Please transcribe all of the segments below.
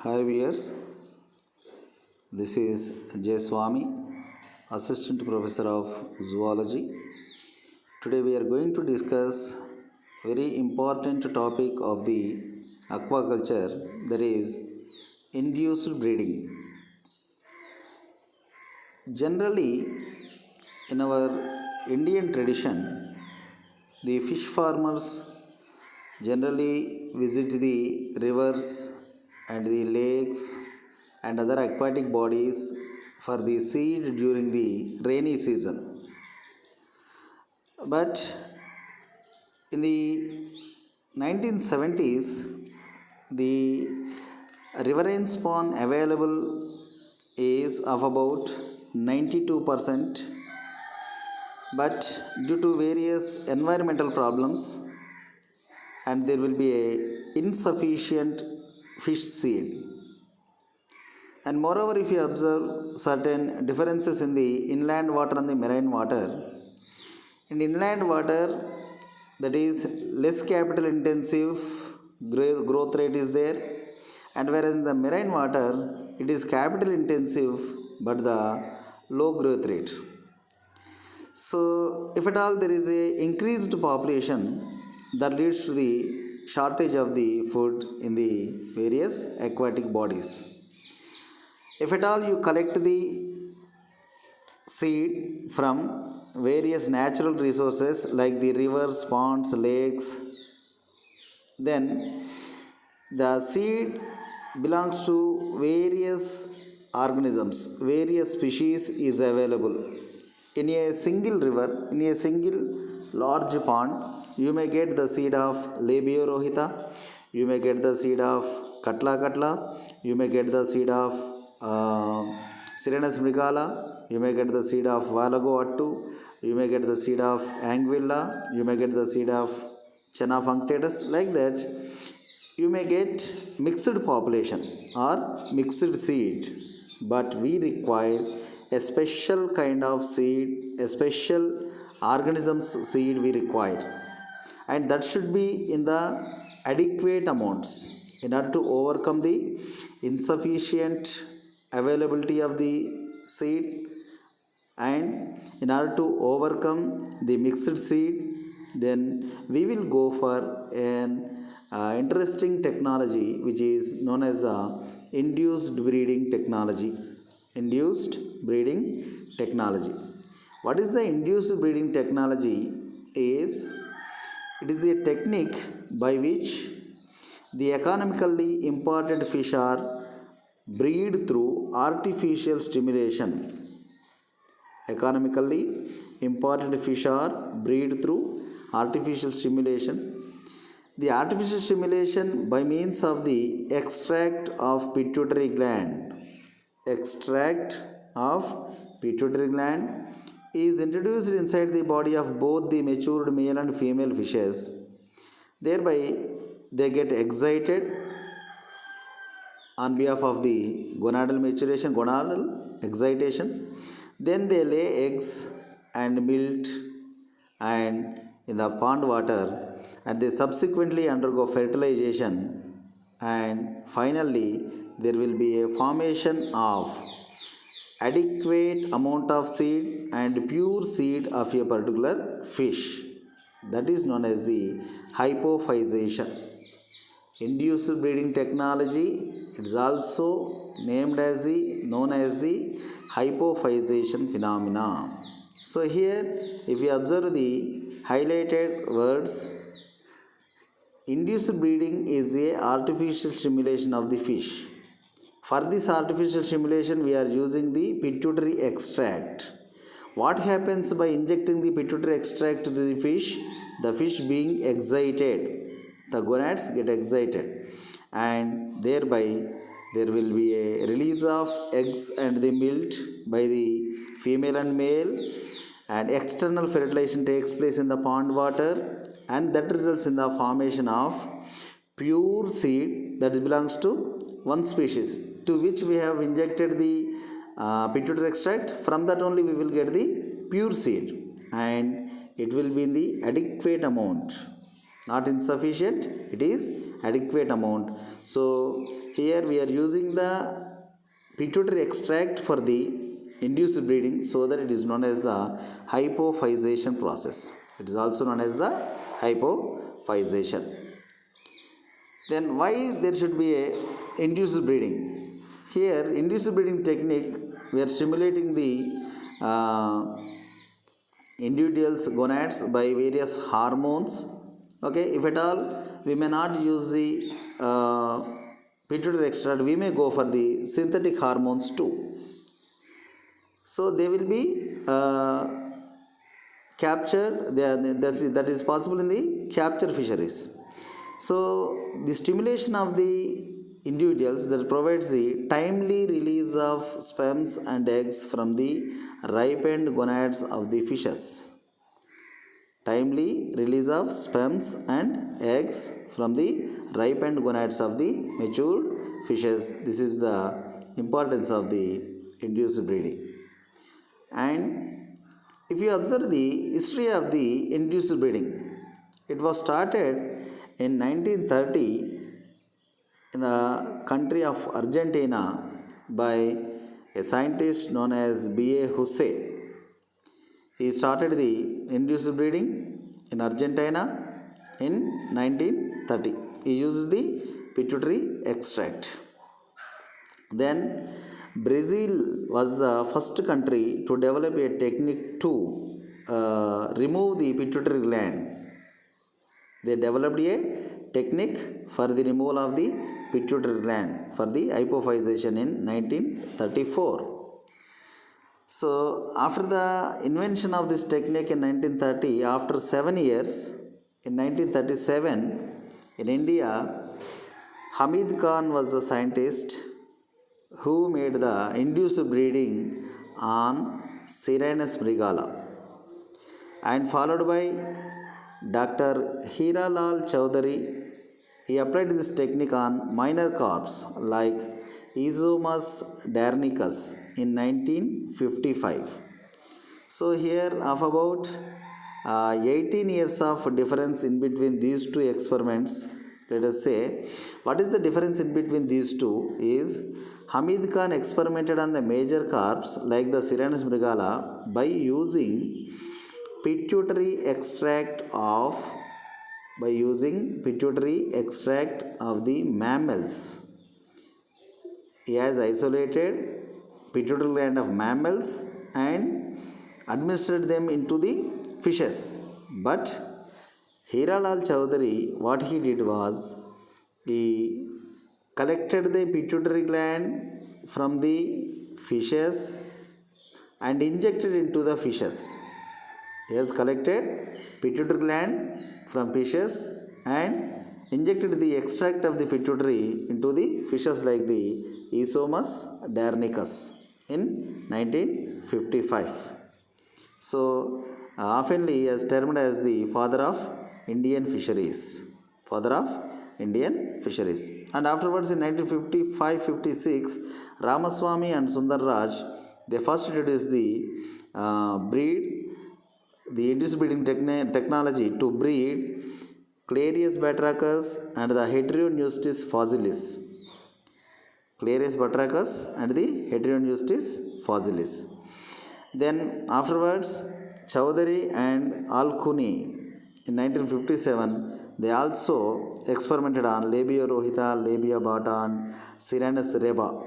Hi viewers, this is Swami, Assistant Professor of Zoology. Today we are going to discuss very important topic of the aquaculture, that is induced breeding. Generally, in our Indian tradition, the fish farmers generally visit the rivers and the lakes and other aquatic bodies for the seed during the rainy season. But in the 1970s, the riverine spawn available is of about 92%, but due to various environmental problems and there will be a insufficient fish seed. And moreover, if you observe certain differences in the inland water and the marine water, in inland water, that is less capital intensive growth rate is there, and whereas in the marine water, it is capital intensive but the low growth rate. So, if at all there is a increased population, that leads to the shortage of the food in the various aquatic bodies. If at all you collect the seed from various natural resources like the rivers, ponds, lakes, then the seed belongs to various organisms, various species is available. In a single river, in a single large pond, you may get the seed of Labiorohita, you may get the seed of Katla, you may get the seed of Cirrhinus mrigala, you may get the seed of Valago attu, you may get the seed of Anguilla, you may get the seed of Channa punctatus. Like that, you may get mixed population or mixed seed, but we require a special kind of seed, a special organism's seed we require, and that should be in the adequate amounts in order to overcome the insufficient availability of the seed, and in order to overcome the mixed seed, then we will go for an interesting technology which is known as induced breeding technology. Induced breeding technology. What is the induced breeding technology? It is a technique by which the economically important fish are breed through artificial stimulation. Economically important fish are breed through artificial stimulation. The artificial stimulation by means of the extract of pituitary gland. Extract of pituitary gland is introduced inside the body of both the matured male and female fishes. Thereby, they get excited on behalf of the gonadal maturation, gonadal excitation. Then they lay eggs and milt and in the pond water, and they subsequently undergo fertilization, and finally there will be a formation of adequate amount of seed and pure seed of a particular fish. That is known as the hypophysation. Induced breeding technology, it is also known as the hypophysation phenomena. So here, if you observe the highlighted words, induced breeding is a artificial stimulation of the fish. For this artificial stimulation, we are using the pituitary extract. What happens by injecting the pituitary extract to the fish? The fish being excited, the gonads get excited, and thereby there will be a release of eggs and the milt by the female and male, and external fertilization takes place in the pond water, and that results in the formation of pure seed that belongs to one species to which we have injected the pituitary extract. From that only we will get the pure seed, and it will be in the adequate amount, not insufficient, it is adequate amount. So here we are using the pituitary extract for the induced breeding, so that it is known as the hypophysation process. It is also known as the hypophysation. Then why there should be a induced breeding? Here induced breeding technique, we are stimulating the individual's gonads by various hormones. Okay, if at all we may not use the pituitary extract, we may go for the synthetic hormones too. So they will be captured, that is possible in the capture fisheries. So the stimulation of the individuals that provides the timely release of sperms and eggs from the ripened gonads of the fishes. Timely release of sperms and eggs from the ripened gonads of the matured fishes. This is the importance of the induced breeding. And if you observe the history of the induced breeding, it was started in 1930 in the country of Argentina by a scientist known as B.A. Hussey. He started the induced breeding in Argentina in 1930. He used the pituitary extract. Then Brazil was the first country to develop a technique to remove the pituitary gland. They developed a technique for the removal of the pituitary gland for the hypophysation in 1934. So after the invention of this technique in 1930, after 7 years, in 1937, in India, Hameed Khan was the scientist who made the induced breeding on cirrhinus mrigala, and followed by Dr Hirala Choudary. He applied this technique on minor carps like Esomus danricus in 1955. So here of about 18 years of difference in between these two experiments. Let us say, what is the difference in between these two is Hameed Khan experimented on the major carps like the cirrhinus mrigala by using pituitary extract of the mammals. He has isolated pituitary gland of mammals and administered them into the fishes. But Hirala Choudary, what he did was, he collected the pituitary gland from the fishes and injected into the fishes. He has collected pituitary gland from fishes and injected the extract of the pituitary into the fishes like the Esomus danricus in 1955. So oftenly he is termed as the father of Indian fisheries. Father of Indian fisheries. And afterwards in 1955-56, Ramaswamy and sundarraj, they first introduced the induced breeding technology to breed clarias batrachus and the Heteropneustes fossilis. Clarias batrachus and the Heteropneustes fossilis. Then afterwards, Choudary and Al-Khuni in 1957, they also experimented on labia rohita, labia bata and cirrhinus reba.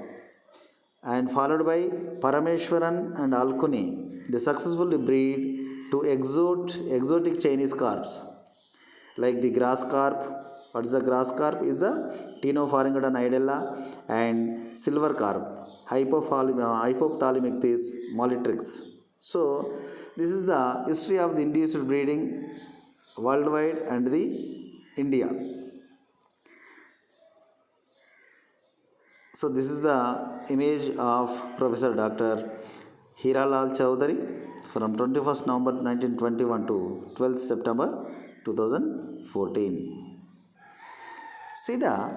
And followed by Parameshwaran and Al-Khuni, they successfully breed to exotic Chinese carps like the grass carp. What is the grass carp? Is the Tinopharyngodon idella, and silver carp, Hypophthalmictis mollitrix. So this is the history of the induced breeding worldwide and the India. So this is the image of Professor Dr. Hirala Choudary from 21st November 1921 to 12th September 2014. See the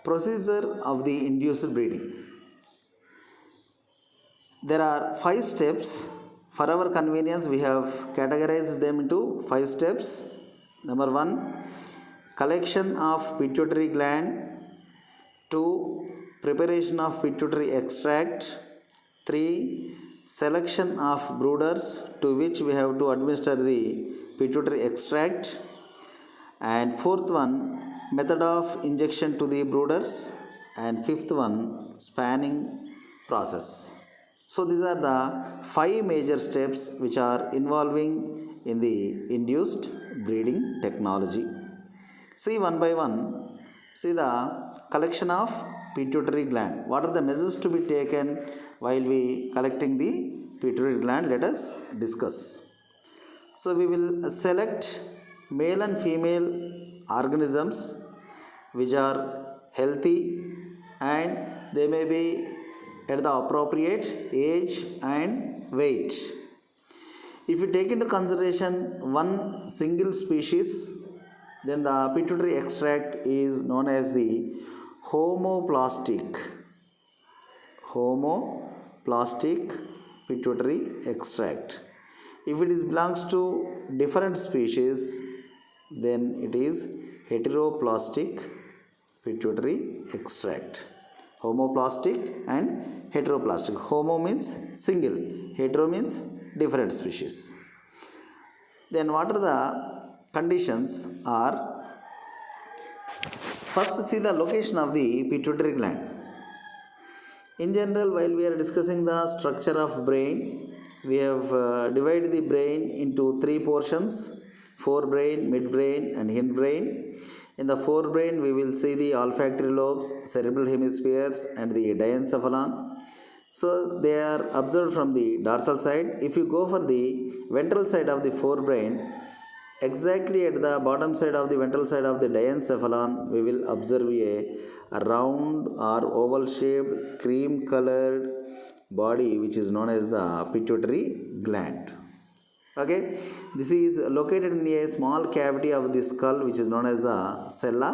procedure of the induced breeding. There are 5 steps. For our convenience, we have categorized them into 5 steps. Number 1, collection of pituitary gland. 2. Preparation of pituitary extract. 3. Selection of brooders to which we have to administer the pituitary extract. And fourth one, method of injection to the brooders. And fifth one, spanning process. So these are the 5 major steps which are involving in the induced breeding technology. See one by one. See the collection of pituitary gland. What are the measures to be taken while we collecting the pituitary gland? Let us discuss. So we will select male and female organisms which are healthy and they may be at the appropriate age and weight. If you take into consideration one single species, then the pituitary extract is known as the homoplastic pituitary extract. If it is belongs to different species, then it is heteroplastic pituitary extract. Homoplastic and heteroplastic. Homo means single, hetero means different species. Then what are the conditions are? First, see the location of the pituitary gland. In general, while we are discussing the structure of brain, we have divided the brain into 3 portions: forebrain, midbrain and hindbrain. In the forebrain, we will see the olfactory lobes, cerebral hemispheres and the diencephalon. So they are observed from the dorsal side. If you go for the ventral side of the forebrain, exactly at the bottom side of the ventral side of the diencephalon, we will observe a round or oval shaped cream colored body which is known as the pituitary gland. Okay, this is located in a small cavity of the skull which is known as the sella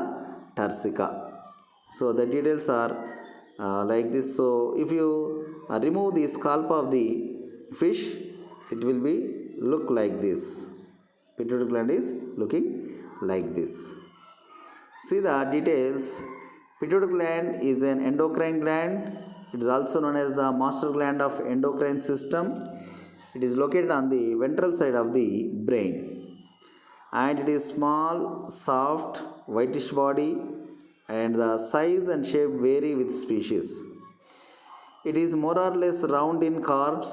turcica. So the details are like this. So if you remove the scalp of the fish, it will be look like this. Pituitary gland is looking like this. See the details. Pituitary gland is an endocrine gland. It is also known as the master gland of endocrine system. It is located on the ventral side of the brain, and it is small, soft, whitish body, and the size and shape vary with species. It is more or less round in carps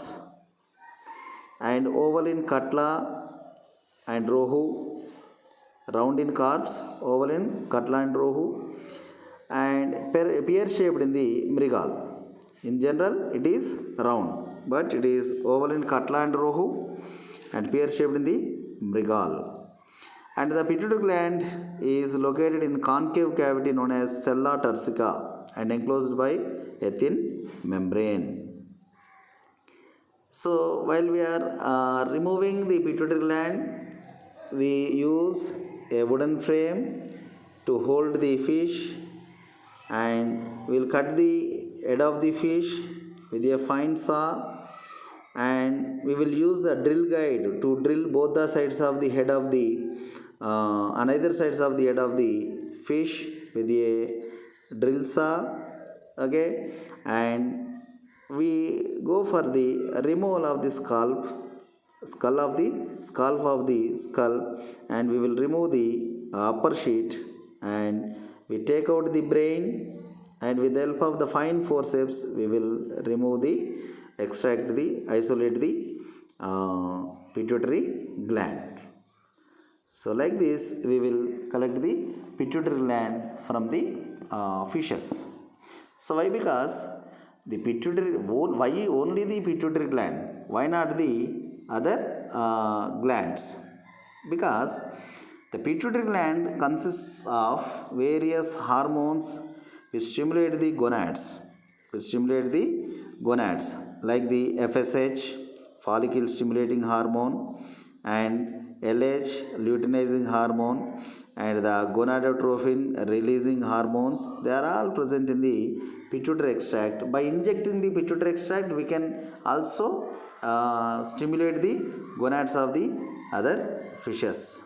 and oval in cutla and rohu. Round in carps, oval in cutla and rohu, and pear shaped in the mrigala. In general, it is round, but it is oval in cutla and rohu and pear shaped in the mrigala. And the pituitary gland is located in concave cavity known as sella turcica and enclosed by a thin membrane. So while we are removing the pituitary gland, we use a wooden frame to hold the fish, and we will cut the head of the fish with a fine saw, and we will use the drill guide to drill both the sides of the head of the on either sides of the head of the fish with a drill saw. Okay, and we go for the removal of the scalp of the skull, and we will remove the upper sheet, and we take out the brain, and with the help of the fine forceps we will remove the isolate the pituitary gland. So like this we will collect the pituitary gland from the fishes. So why? Because the pituitary, why only the pituitary gland? Why not the other glands? Because the pituitary gland consists of various hormones which stimulate the gonads, like the FSH, follicle stimulating hormone, and LH, luteinizing hormone, and the gonadotrophin releasing hormones. They are all present in the pituitary extract. By injecting the pituitary extract, we can also stimulate the gonads of the other fishes.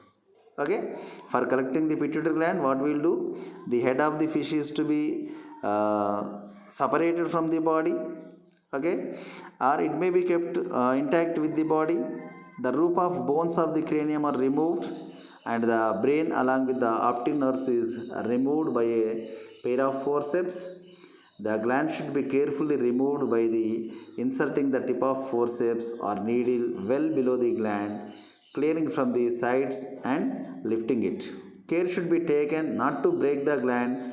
Okay, for collecting the pituitary gland, what we will do, the head of the fish is to be separated from the body, okay, or it may be kept intact with the body. The roof of bones of the cranium are removed, and the brain along with the optic nerves is removed by a pair of forceps. The gland should be carefully removed by the inserting the tip of forceps or needle well below the gland, clearing from the sides and lifting it. Care should be taken not to break the gland.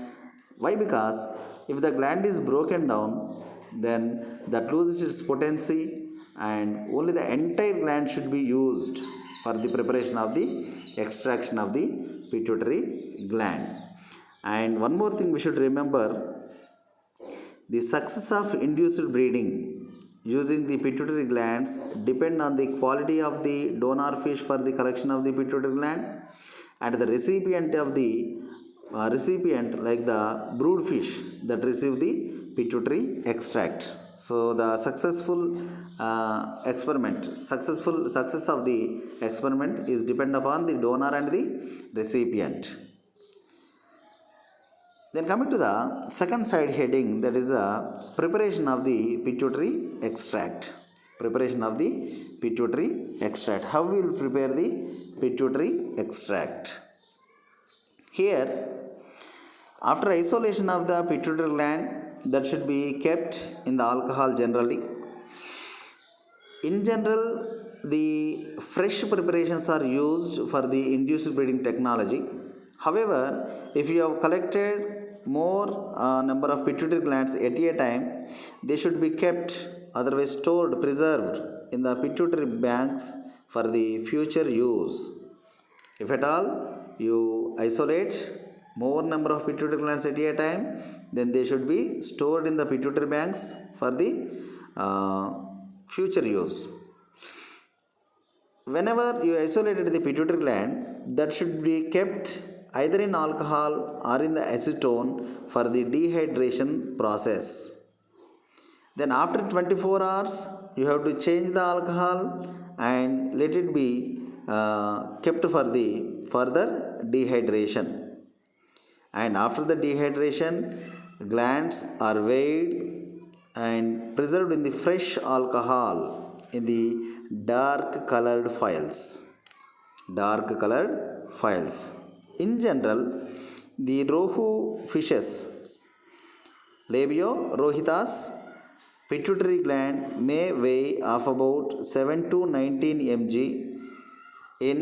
Why? Because if the gland is broken down, then that loses its potency, and only the entire gland should be used for the preparation of the extraction of the pituitary gland. And one more thing we should remember, the success of induced breeding using the pituitary glands depend on the quality of the donor fish for the collection of the pituitary gland, and the recipient of the recipient like the brood fish that receive the pituitary extract. So the successful success of the experiment is depend upon the donor and the recipient. Then coming to the second side heading, that is the preparation of the pituitary extract. Preparation of the pituitary extract. How we will prepare the pituitary extract? Here, after isolation of the pituitary gland, that should be kept in the alcohol generally. In general, the fresh preparations are used for the induced breeding technology. However, if you have collected more number of pituitary glands at a time, they should be kept, otherwise stored, preserved in the pituitary banks for the future use. If at all you isolate more number of pituitary glands at a time, then they should be stored in the pituitary banks for the future use. Whenever you isolated the pituitary gland, that should be kept either in alcohol or in the acetone for the dehydration process. Then after 24 hours, you have to change the alcohol and let it be kept for the further dehydration. And after the dehydration, glands are weighed and preserved in the fresh alcohol in the dark colored files. Dark colored files. In general, the rohu fishes, Labio rohitas, pituitary gland may weigh of about 7 to 19 mg in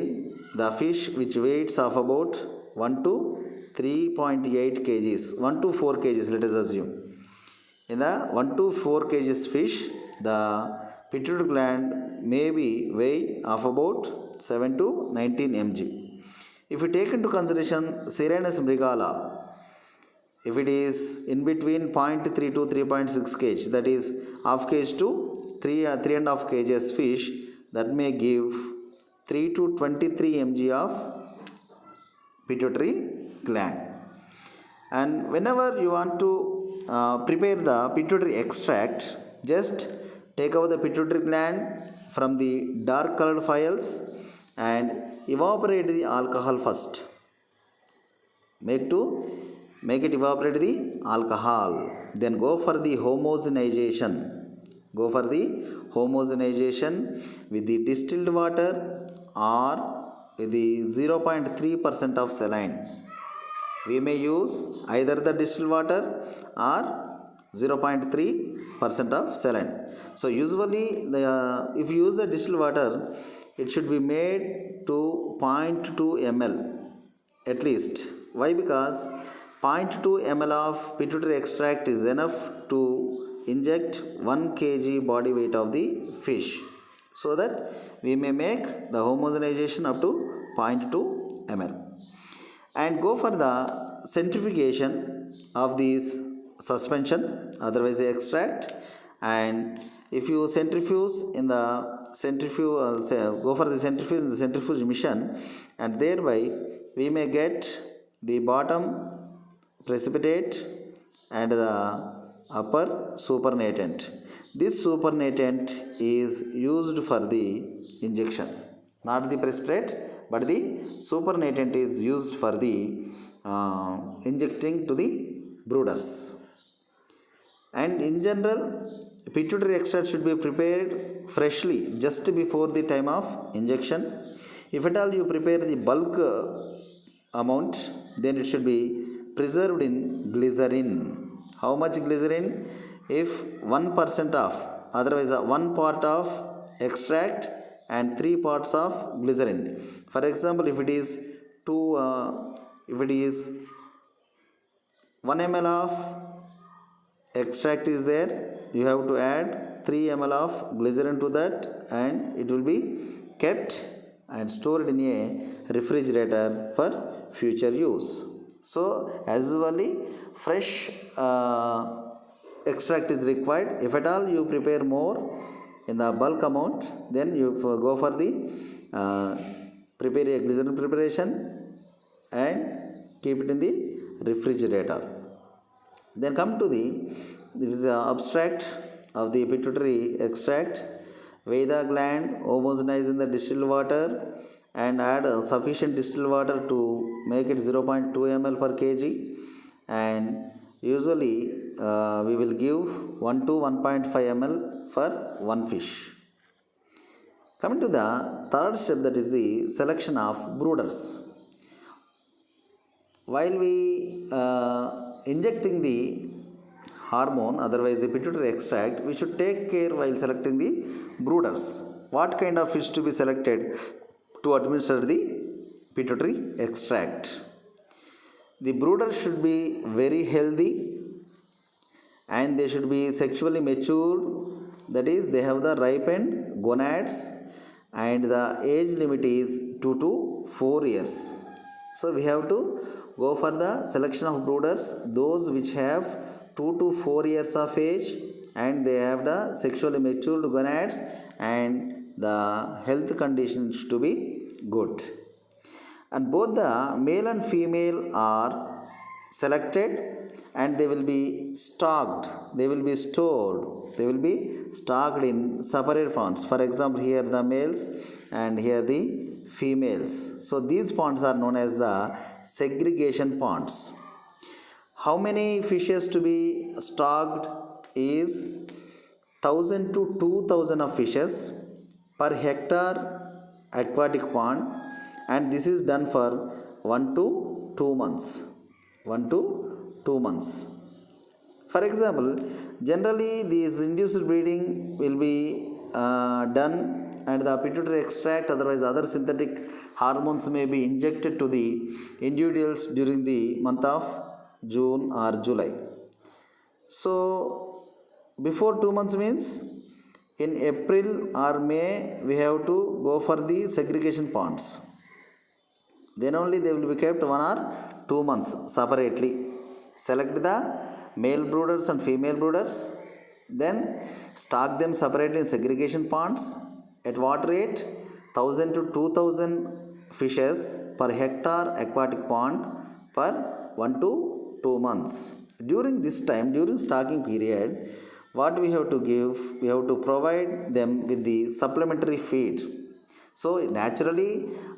the fish, which weighs of about 1 to 3.8 kgs, 1 to 4 kgs, let us assume. In the 1 to 4 kgs fish, the pituitary gland may be weigh of about 7 to 19 mg. If we take into consideration cirrhinus mrigala, if it is in between 0.3 to 3.6 kg, that is half kg to 3.5 kgs fish, that may give 3 to 23 mg of pituitary gland. And whenever you want to prepare the pituitary extract, just take out the pituitary gland from the dark colored files and evaporate the alcohol first. Make it evaporate the alcohol. Then go for the homogenization. Go for the homogenization with the distilled water or with the 0.3% of saline. We may use either the distilled water or 0.3% of saline. So usually if you use the distilled water, it should be made to 0.2 ml at least. Why? Because 0.2 ml of pituitary extract is enough to inject 1 kg body weight of the fish, so that we may make the homogenization up to 0.2 ml. And go for the centrifugation of this suspension, otherwise the extract. And if you centrifuge in the go for the centrifuge in the centrifuge mission, and thereby we may get the bottom precipitate and the upper supernatant. This supernatant is used for the injection, not the precipitate but the supernatant is used for the injecting to the brooders. And in general, pituitary extract should be prepared freshly just before the time of injection. If at all you prepare the bulk amount, then it should be preserved in glycerin. How much glycerin? If 1% of, otherwise 1 part of extract and 3 parts of glycerin. For example, if it is 1 ml of extract is there, you have to add 3 ml of glycerin to that, and it will be kept and stored in a refrigerator for future use. So as usually fresh extract is required. If at all you prepare more in the bulk amount, then you go for the prepare a glycerin preparation and keep it in the refrigerator. Then come to this is the abstract of the pituitary extract. Weigh the gland, homogenize in the distilled water, and add sufficient distilled water to make it 0.2 ml per kg. And usually we will give 1 to 1.5 ml for one fish. Coming to the third step, that is the selection of brooders. While we injecting the hormone, otherwise the pituitary extract, we should take care while selecting the brooders. What kind of fish to be selected to administer the pituitary extract? The brooders should be very healthy and they should be sexually matured, that is they have the ripened gonads, and the age limit is 2 to 4 years. So we have to go for the selection of brooders, those which have 2 to 4 years of age and they have the sexually matured gonads and the health conditions to be good. And both the male and female are selected and they will be stocked, they will be stored, they will be stocked in separate ponds. For example, here the males and here the females. So these ponds are known as the segregation ponds. How many fishes to be stocked is 1000 to 2000 of fishes per hectare aquatic pond, and this is done for 1 to 2 months. 1 to 2 months. For example, generally this induced breeding will be done and the pituitary extract, otherwise other synthetic hormones may be injected to the individuals during the month of June or July. So before 2 months means in April or May we have to go for the segregation ponds. Then only they will be kept 1 or 2 months separately. Select the male brooders and female brooders, then stock them separately in segregation ponds. At what rate? 1000 to 2000 fishes per hectare aquatic pond for 1 to 2 months. During this time, during stocking period, what we have to give? We have to provide them with the supplementary feed. So naturally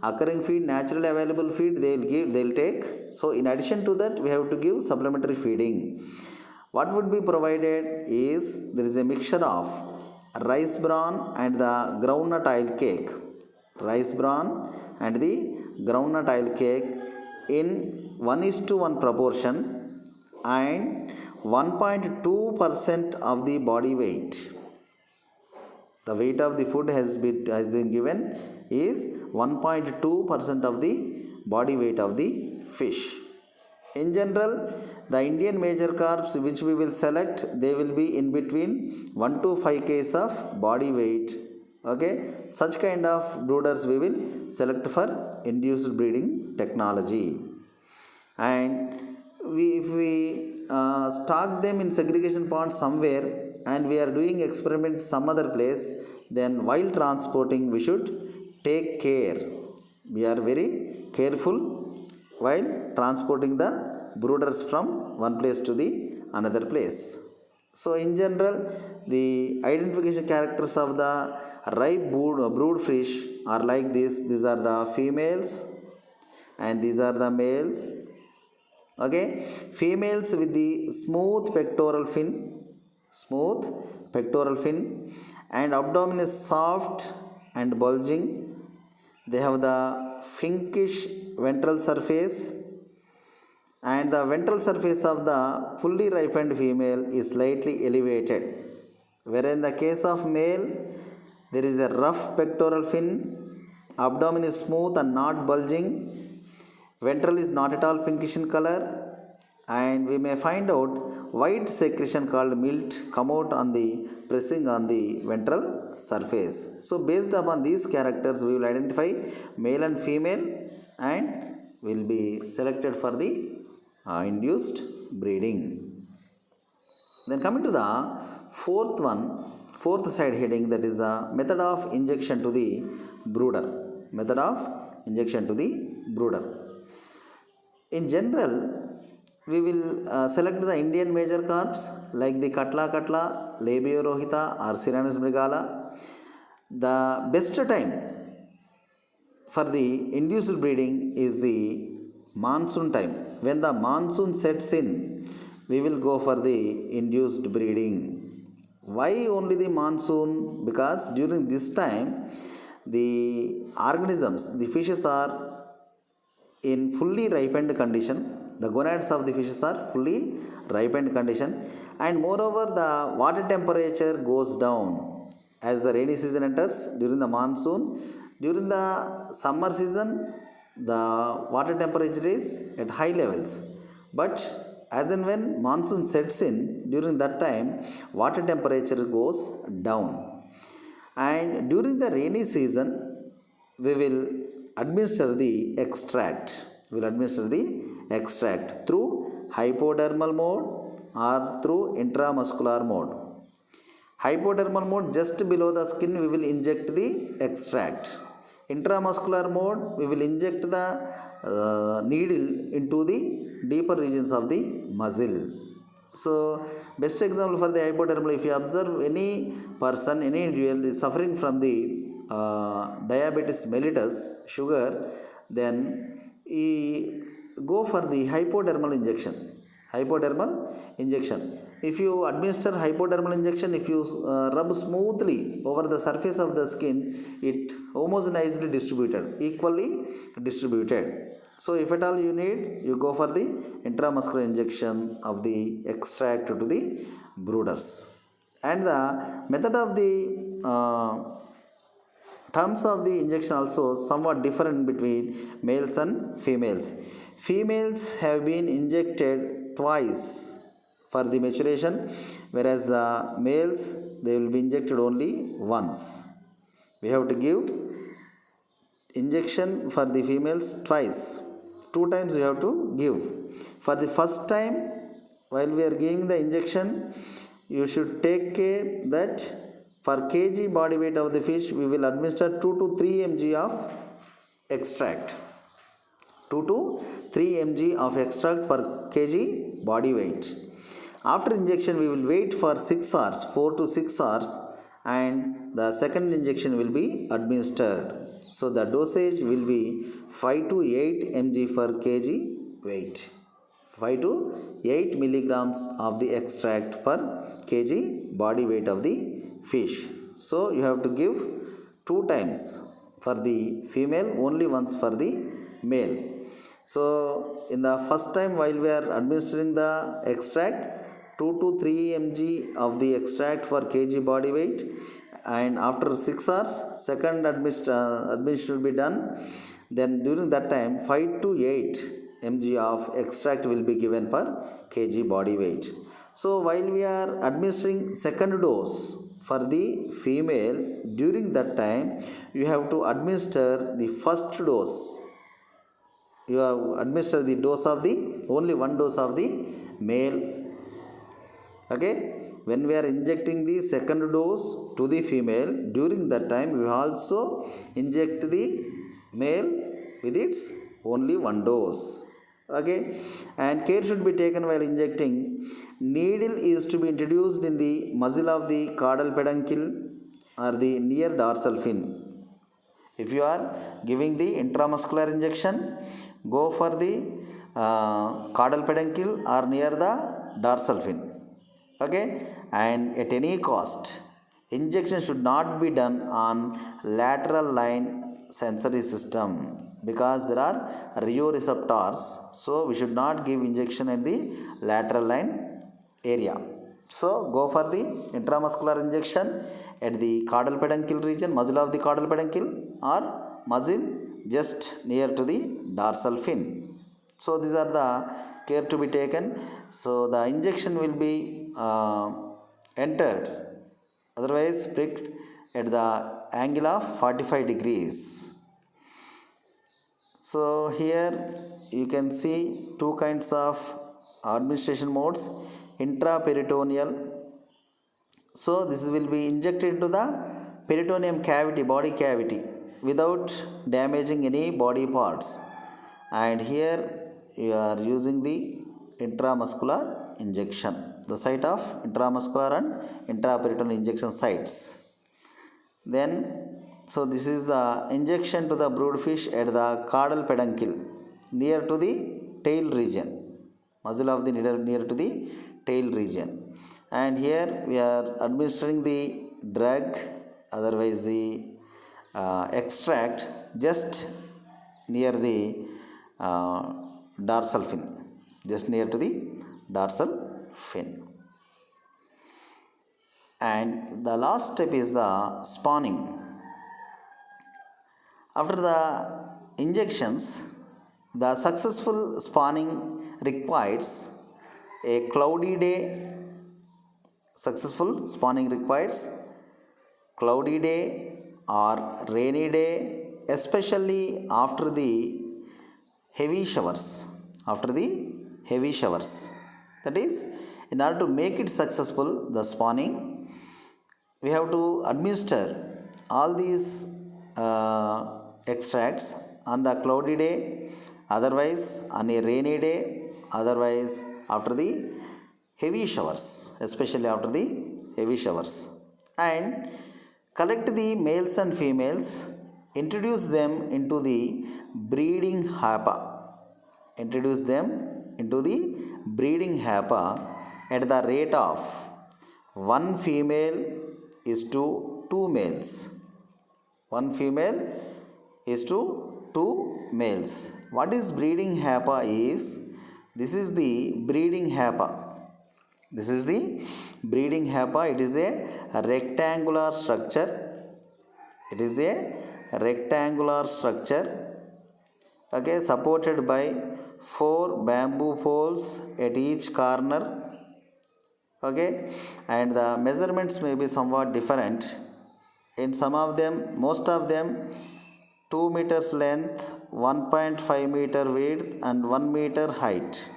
occurring feed, naturally available feed they'll take. So in addition to that, we have to give supplementary feeding. What would be provided is there is a mixture of rice bran and the groundnut oil cake. Rice bran and the groundnut oil cake in 1:1 proportion and 1.2% of the body weight. The weight of the food has been given is 1.2% of the body weight of the fish. In general, the Indian major carps which we will select, they will be in between 1 to 5 kg of body weight. Okay, such kind of brooders we will select for induced breeding technology. And if we stock them in segregation ponds somewhere and we are doing experiment some other place, then while transporting we should take care. We are very careful while transporting the brooders from one place to the another place. So in general, the identification characters of the ripe brood fish are like this. These are the females and these are the males. Okay, females with the smooth pectoral fin, and abdomen is soft and bulging. They have the pinkish ventral surface, and the ventral surface of the fully ripened female is slightly elevated, whereas in the case of male there is a rough pectoral fin, abdomen is smooth and not bulging, ventral is not at all pinkish in color, and we may find out white secretion called milt come out on the pressing on the ventral surface. So based upon these characters we will identify male and female and will be selected for the induced breeding. Then coming to the fourth side heading, that is a method of injection to the brooder. Method of injection to the brooder. In general, we will select the Indian major carps like the Katla, Labiorohita or Cirrhinus mrigala. The best time for the induced breeding is the monsoon time. When the monsoon sets in, we will go for the induced breeding. Why only the monsoon? Because during this time the organisms, the fishes are in fully ripened condition. The gonads of the fishes are fully ripened condition, and moreover the water temperature goes down as the rainy season enters during the monsoon. During the summer season the water temperature is at high levels, but as and when monsoon sets in, during that time water temperature goes down. And during the rainy season we will administer the extract. Through hypodermal mode or through intramuscular mode. Hypodermal mode, just below the skin we will inject the extract. Intramuscular mode, we will inject the needle into the deeper regions of the muscle. So best example for the hypodermal, if you observe any person, any individual is suffering from the diabetes mellitus, sugar, then he go for the hypodermal injection. If you administer hypodermal injection, if you rub smoothly over the surface of the skin, it homogeneously equally distributed. So if at all you need, you go for the intramuscular injection of the extract to the brooders. And the method of the terms of the injection also somewhat different between males and females. Females have been injected twice for the maturation, whereas the males, they will be injected only once. We have to give injection for the females twice. 2 times we have to give. For the first time, while we are giving the injection, you should take care that for kg body weight of the fish, we will administer 2 to 3 mg of extract. 2 to 3 mg of extract per kg body weight. After injection, we will wait for 6 hours, 4 to 6 hours, and the second injection will be administered. So the dosage will be 5 to 8 mg per kg weight. 5 to 8 milligrams of the extract per kg body weight of the fish. So you have to give 2 times for the female, only once for the male. So in the first time while we are administering the extract, 2 to 3 mg of the extract per kg body weight, and after 6 hours second administration will be done. Then during that time 5 to 8 mg of extract will be given per kg body weight. So while we are administering second dose for the female, during that time you have to administer the first dose. You have administer the dose of the only one dose of the male. Okay, when we are injecting the second dose to the female, during that time we also inject the male with its only one dose. Okay, and care should be taken while injecting needle is to be introduced in the muzzle of the caudal peduncle or the near dorsal fin. If you are giving the intramuscular injection, go for the caudal peduncle or near the dorsal fin. Okay, and at any cost, injection should not be done on lateral line sensory system because there are rheoreceptors. So we should not give injection at the lateral line area. So go for the intramuscular injection at the caudal peduncle region, muzzle of the caudal peduncle or muzzle just near to the dorsal fin. So these are the care to be taken. So the injection will be entered, otherwise pricked at the angle of 45 degrees. So here you can see two kinds of administration modes. Intraperitoneal. So this will be injected into the peritoneum cavity, body cavity, without damaging any body parts. And here you are using the intramuscular injection, the site of intramuscular and intraperitoneal injection sites. Then, so this is the injection to the broodfish at the caudal peduncle near to the tail region, muzzle of the near to the tail region. And here we are administering the drug, otherwise the extract, just near the dorsal fin, just near to the dorsal fin. And the last step is the spawning. After the injections, the successful spawning requires a cloudy day. Successful spawning requires cloudy day or rainy day, especially after the heavy showers. After the heavy showers, that is, in order to make it successful, the spawning, we have to administer all these extracts on the cloudy day, otherwise on a rainy day, otherwise after the heavy showers, especially after the heavy showers. And collect the males and females, introduce them into the breeding hypa. Introduce them into the breeding hypa at the rate of 1 female is to 2 males. 1 female is to 2 males. What is breeding hypa is, this is the breeding hypa. This is the breeding hypa. It is a rectangular structure. It is a rectangular structure, okay, supported by 4 bamboo poles at each corner, okay, and the measurements may be somewhat different. In some of them, most of them, 2 meters length, 1.5 meter width and 1 meter height.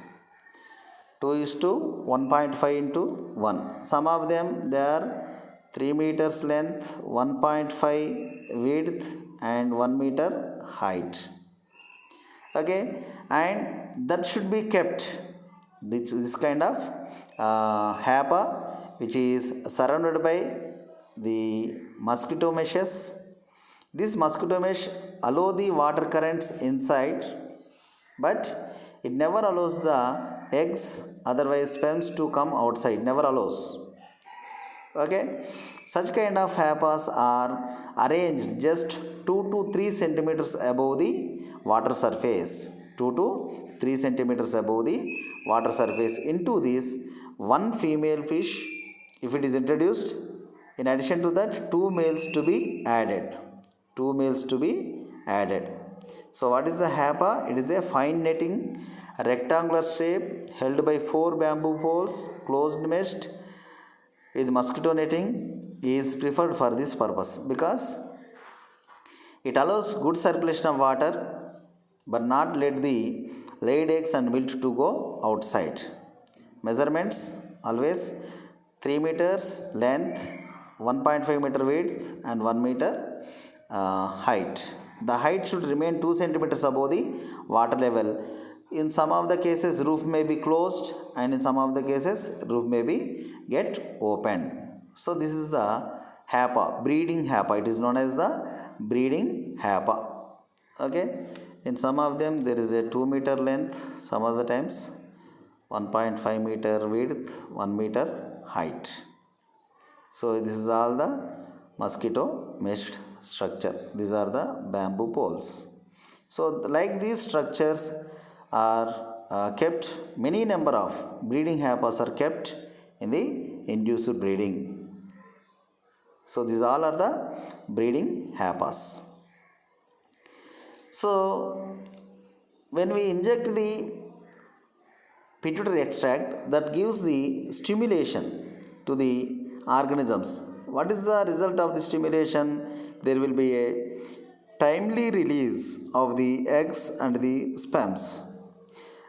2 is to 1.5 into 1. Some of them, they are 3 meters length, 1.5 width and 1 meter height. Okay, and that should be kept. This kind of hypa, which is surrounded by the mosquito meshes. This mosquito mesh allow the water currents inside, but it never allows the eggs, otherwise sperms, to come outside. Never allows. Okay, such kind of hypas are arranged just 2 to 3 centimeters above the water surface. 2 to 3 centimeters above the water surface. Into this, 1 female fish, if it is introduced, in addition to that, 2 males to be added. 2 males to be added. So what is the hypa? It is a fine netting, rectangular shape, held by 4 bamboo poles, closed meshed with mosquito netting, is preferred for this purpose because it allows good circulation of water but not let the laid eggs and milk to go outside. Measurements always 3 meters length, 1.5 meter width and 1 meter height. The height should remain 2 centimeters above the water level In some of the cases roof may be closed, and in some of the cases roof may be get opened. So this is the HAPA, breeding HAPA. It is known as the breeding HAPA. Okay. In some of them there is a 2 meter length, some of the times 1.5 meter width, 1 meter height. So this is all the mosquito mesh structure. These are the bamboo poles. So like these structures are kept, many number of breeding HAPAs are kept in the induced breeding. So these all are the breeding HAPAs. So when we inject the pituitary extract, that gives the stimulation to the organisms. What is the result of the stimulation? There will be a timely release of the eggs and the sperms.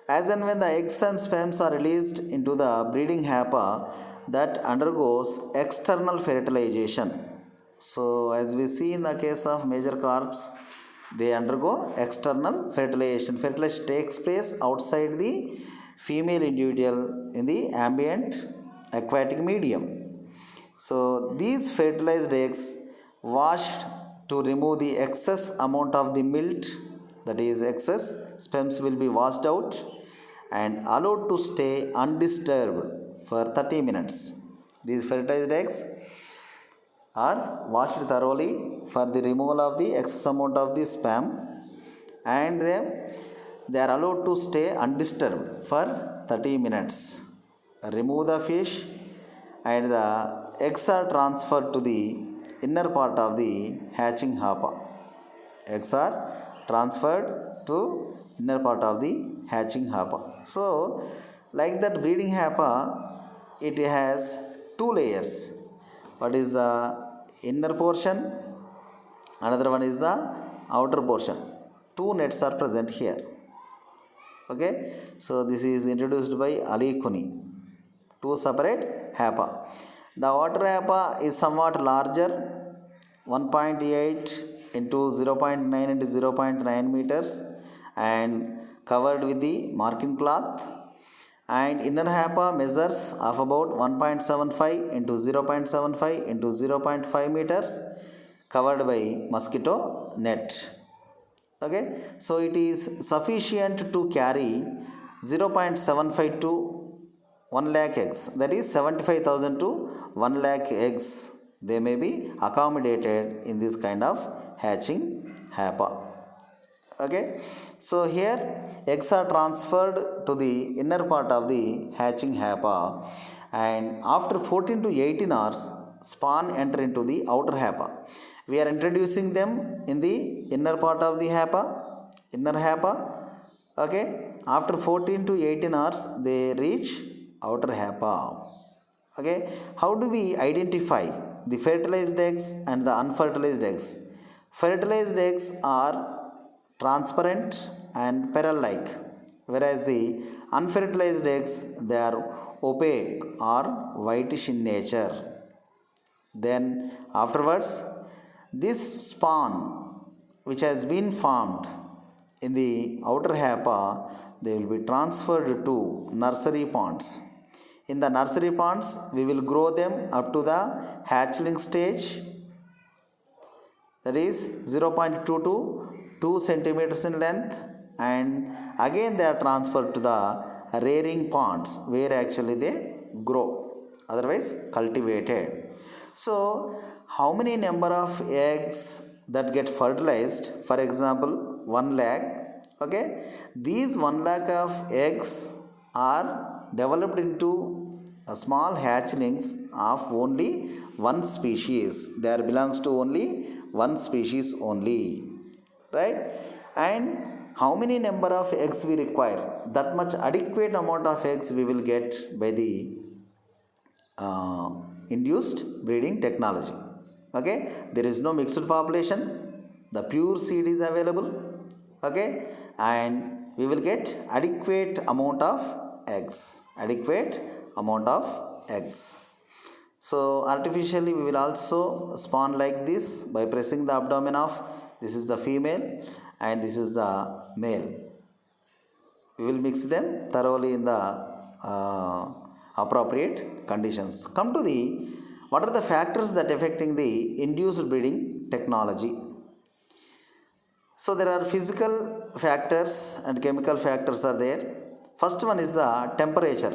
As and when the eggs and sperms are released into the breeding HAPA, that undergoes external fertilization. So as we see in the case of major carps, they undergo external fertilization. Fertilization takes place outside the female individual in the ambient aquatic medium. So these fertilized eggs washed to remove the excess amount of the milt, that is excess sperms will be washed out and allowed to stay undisturbed for 30 minutes. These fertilized eggs are washed thoroughly for the removal of the excess amount of the sperm, and they are allowed to stay undisturbed for 30 minutes. Remove the fish and the eggs are transferred to the inner part of the hatching HAPA. Eggs are transferred to inner part of the hatching HAPA. So like that breeding HAPA, it has two layers. What is the inner portion? Another one is the outer portion. Two nets are present here. Okay, so this is introduced by Ali Kuni. Two separate HAPA. The water HAPA is somewhat larger, 1.8 into 0.9 into 0.9 meters, and covered with the marking cloth. And inner HAPA measures of about 1.75 into 0.75 into 0.5 meters, covered by mosquito net. Okay, so it is sufficient to carry 0.75 to 1 lakh eggs, that is 75,000 to 1 lakh eggs. They may be accommodated in this kind of hatching HAPA. Okay, so here eggs are transferred to the inner part of the hatching HAPA, and after 14 to 18 hours, spawn enter into the outer HAPA. We are introducing them in the inner part of the inner HAPA. Okay, after 14 to 18 hours, they reach outer HAPA. Okay, how do we identify the fertilized eggs and the unfertilized eggs? Fertilized eggs are transparent and pearl-like, whereas the unfertilized eggs, they are opaque or whitish in nature. Then afterwards, this spawn which has been formed in the outer HAPA, they will be transferred to nursery ponds. In the nursery ponds, we will grow them up to the hatchling stage, that is 0.2 to 2 centimeters in length, and again they are transferred to the rearing ponds where actually they grow, otherwise cultivated. So how many number of eggs that get fertilized? For example, 1 lakh. Okay, these 1 lakh of eggs are developed into a small hatchlings of only one species. They belongs to only one species only, right? And how many number of eggs we require? That much adequate amount of eggs we will get by the induced breeding technology. Okay, there is no mixed population, the pure seed is available. Okay, and we will get adequate amount of eggs. So artificially we will also spawn like this by pressing the abdomen of, this is the female and this is the male. We will mix them thoroughly in the appropriate conditions. Come to the what are the factors that affecting the induced breeding technology? So there are physical factors and chemical factors are there. First one is the temperature.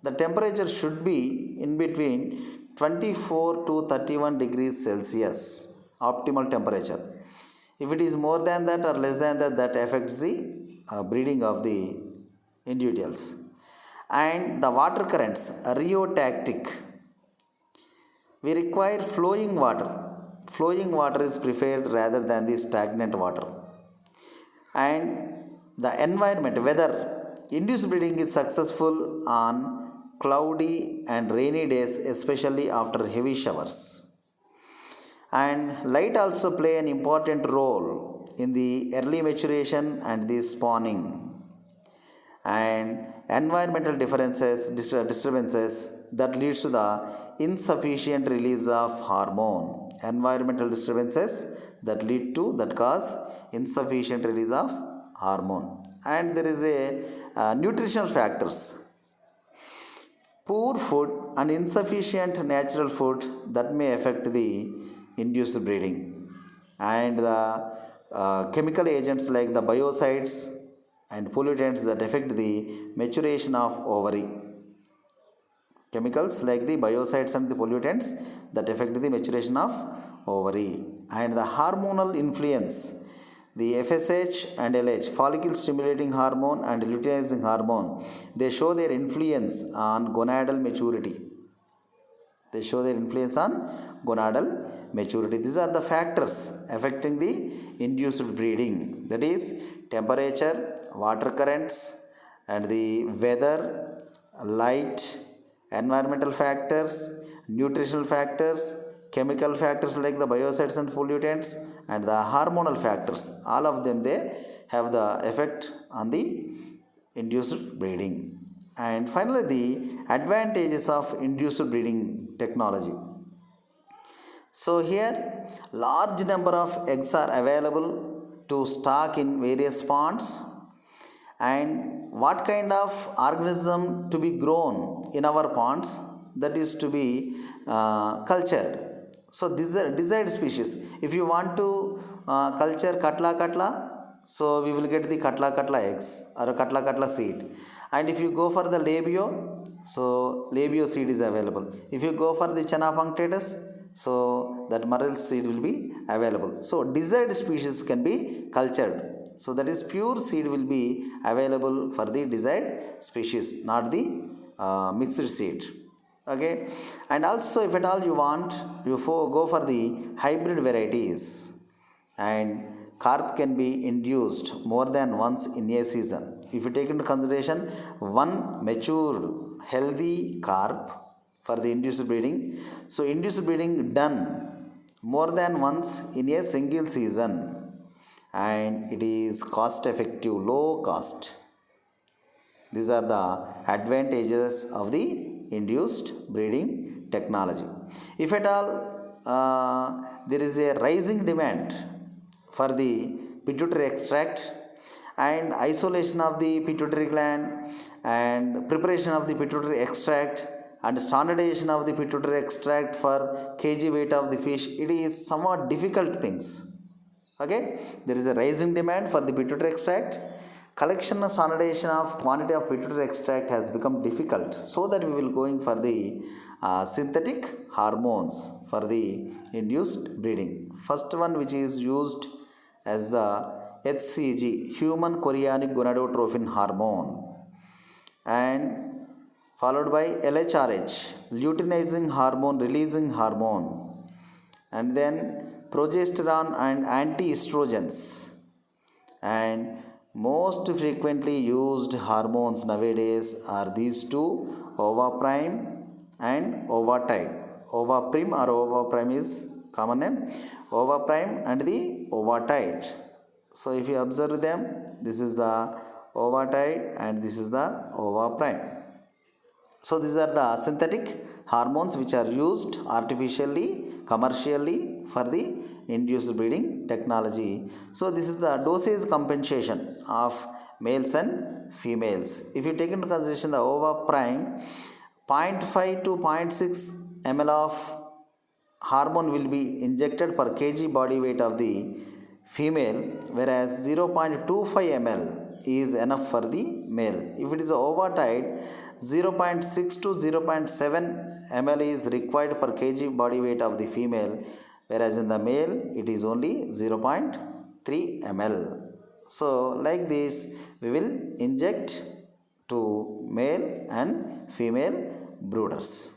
The temperature should be in between 24 to 31 degrees Celsius, optimal temperature. If it is more than that or less than that, that affects the breeding of the individuals. And the water currents, rheotactic. We require flowing water. Flowing water is preferred rather than the stagnant water. And the environment, weather. Induced breeding is successful on cloudy and rainy days, especially after heavy showers. And light also play an important role in the early maturation and the spawning. And environmental disturbances that leads to the insufficient release of hormone. Environmental disturbances that lead to that cause insufficient release of hormone. And there is a nutritional factors. Poor food and insufficient natural food that may affect the induced breeding. And the chemical agents like the biocides and pollutants that affect the maturation of ovary. Chemicals like the biocides and the pollutants that affect the maturation of ovary. And the hormonal influence, the FSH and LH, follicle stimulating hormone and luteinizing hormone, they show their influence on gonadal maturity. They show their influence on gonadal maturity. These are the factors affecting the induced breeding. That is temperature, water currents, and the weather, light, environmental factors, nutritional factors, chemical factors like the biocides and pollutants, and the hormonal factors. All of them, they have the effect on the induced breeding. And finally, the advantages of induced breeding technology. So here, large number of eggs are available to stock in various ponds. And what kind of organism to be grown in our ponds, that is to be cultured. So these are desired species. If you want to culture katla, so we will get the katla eggs or a katla seed. And if you go for the labio, so labio seed is available. If you go for the chana punctatus, so that marl seed will be available. So desired species can be cultured. So that is pure seed will be available for the desired species, not the mixed seed. Okay. And also if at all you want, you go for the hybrid varieties. And carp can be induced more than once in a season. If you take into consideration one matured healthy carp for the induced breeding, so induced breeding done more than once in a single season, and it is cost effective, low cost. These are the advantages of the induced breeding technology. If at all there is a rising demand for the pituitary extract and isolation of the pituitary gland and preparation of the pituitary extract and standardization of the pituitary extract for kg weight of the fish, it is somewhat difficult things. Okay, there is a rising demand for the pituitary extract. Collection and standardization of quantity of pituitary extract has become difficult, so that we will going for the synthetic hormones for the induced breeding. First one which is used as the HCG, human chorionic gonadotrophin hormone, and followed by LHRH, luteinizing hormone releasing hormone, and then progesterone and anti-estrogens. And most frequently used hormones nowadays are these two, Ovaprim and Ovatide. Ovaprim or Ovaprim is common name. Ovaprim and the Ovatide. So if you observe them, this is the Ovatide and this is the Ovaprim. So these are the synthetic hormones which are used artificially, commercially for the induced breeding technology. So this is the dosage compensation of males and females. If you take into consideration the ova prime, 0.5 to 0.6 ml of hormone will be injected per kg body weight of the female, whereas 0.25 ml is enough for the male. If it is ovatide, 0.6 to 0.7 ml is required per kg body weight of the female, whereas in the male it is only 0.3 ml. So like this we will inject to male and female brooders.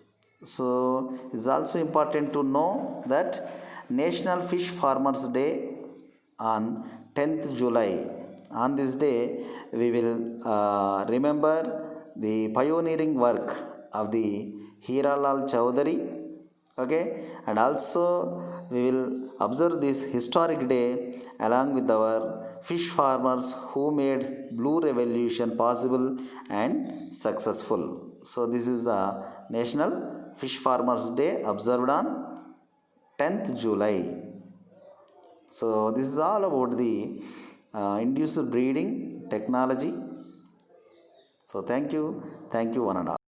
So it is also important to know that National Fish Farmers Day on 10th July. On this day we will remember the pioneering work of the Hirala Choudary, okay, and also we will observe this historic day along with our fish farmers who made blue revolution possible and successful. So this is the National Fish Farmers Day observed on 10th July. So this is all about the induced breeding technology. So thank you one and all.